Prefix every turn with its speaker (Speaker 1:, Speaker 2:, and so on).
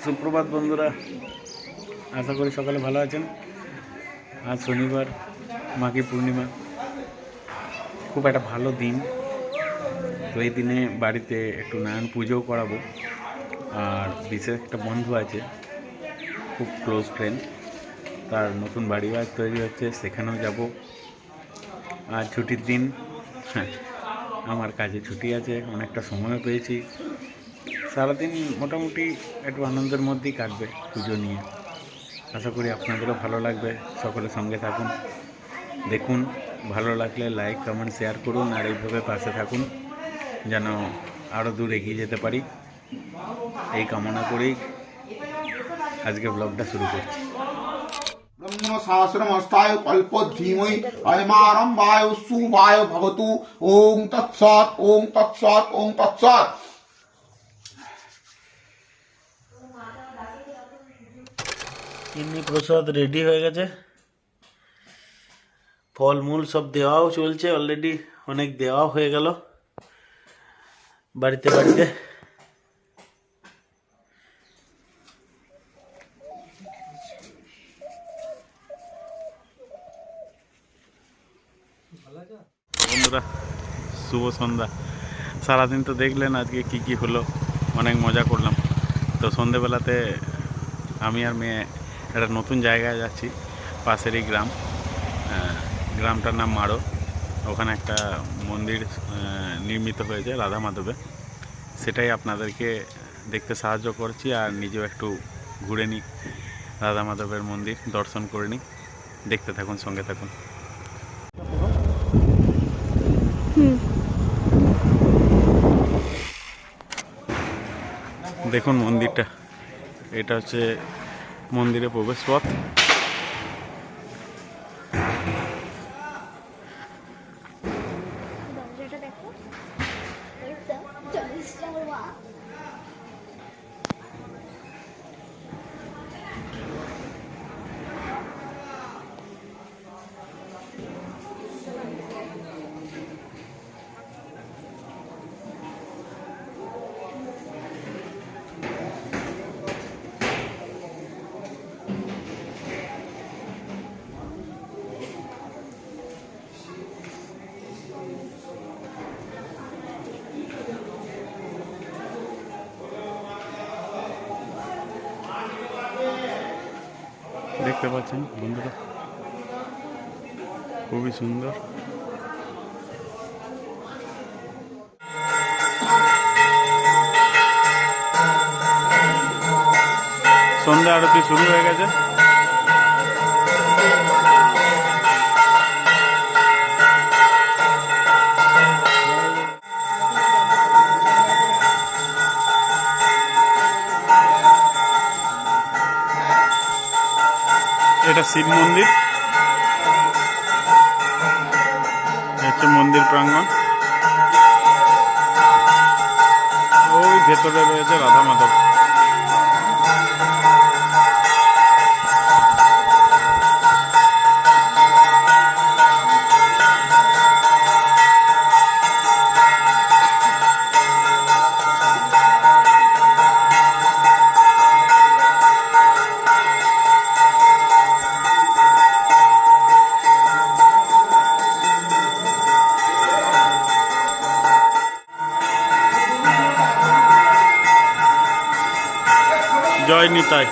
Speaker 1: সুপ্রভাত বন্ধুরা, আশা করি সকালে ভালো আছেন। আজ শনিবার, মাঘী পূর্ণিমা, খুব একটা ভালো দিন। তো এই দিনে বাড়িতে একটু নারায়ণ পুজোও করাবো। আর বিশেষ একটা বন্ধু আছে, খুব ক্লোজ ফ্রেন্ড, তার নতুন বাড়ি বাড়ি তৈরি হচ্ছে, সেখানেও যাব। আর ছুটির দিন, আমার কাজে ছুটি আছে, অনেকটা সময়ও পেয়েছি। সারাদিন মোটামুটি একটু আনন্দের মধ্যেই কাটবে পুজো নিয়ে। আশা করি আপনাদেরও ভালো লাগবে। সকলের সঙ্গে থাকুন, দেখুন। ভালো লাগলে লাইক, কমেন্ট, শেয়ার করুন। আর এইভাবে পাশে থাকুন যেন আরও দূর এগিয়ে যেতে পারি, এই কামনা করেই আজকে ব্লগটা শুরু করছি।
Speaker 2: ব্রহ্ম সহস্রমস্তায় কল্পদ্ধিমৈ অয়মারম্ভায় শুভায় ভবতু। ওং তৎসৎ, ওং তৎসৎ, ওং তৎসৎ।
Speaker 1: এমনি প্রসাদ রেডি হয়ে গেছে, ফলমূল সব দেওয়াও চলছে, অলরেডি অনেক দেওয়াও হয়ে গেল বাড়িতে বাড়িতে। বন্ধুরা, শুভ সন্ধ্যা। সারাদিন তো দেখলেন আজকে কি কি হলো, অনেক মজা করলাম। তো সন্ধেবেলাতে আমি আর মেয়ে একটা নতুন জায়গায় যাচ্ছি, পাশেরই গ্রাম। গ্রামটার নাম মারো। ওখানে একটা মন্দির নির্মিত হয়েছে রাধা মাধবের, সেটাই আপনাদেরকে দেখতে সাহায্য করছি। আর নিজেও একটু ঘুরে নিই, রাধা মাধবের মন্দির দর্শন করে নিই। দেখতে থাকুন, সঙ্গে থাকুন। দেখুন মন্দিরটা, এটা হচ্ছে মন্দিরের প্রবেশ পথ। দেখতে পাচ্ছেন বন্ধুরা, খুবই সুন্দর। সন্ধ্যা আরতি শুরু হয়ে গেছে। এটা শিব মন্দির, হচ্ছে মন্দির প্রাঙ্গণ। ওই ভেতরে রয়েছে রাধা মাধব। জয় নিতাই।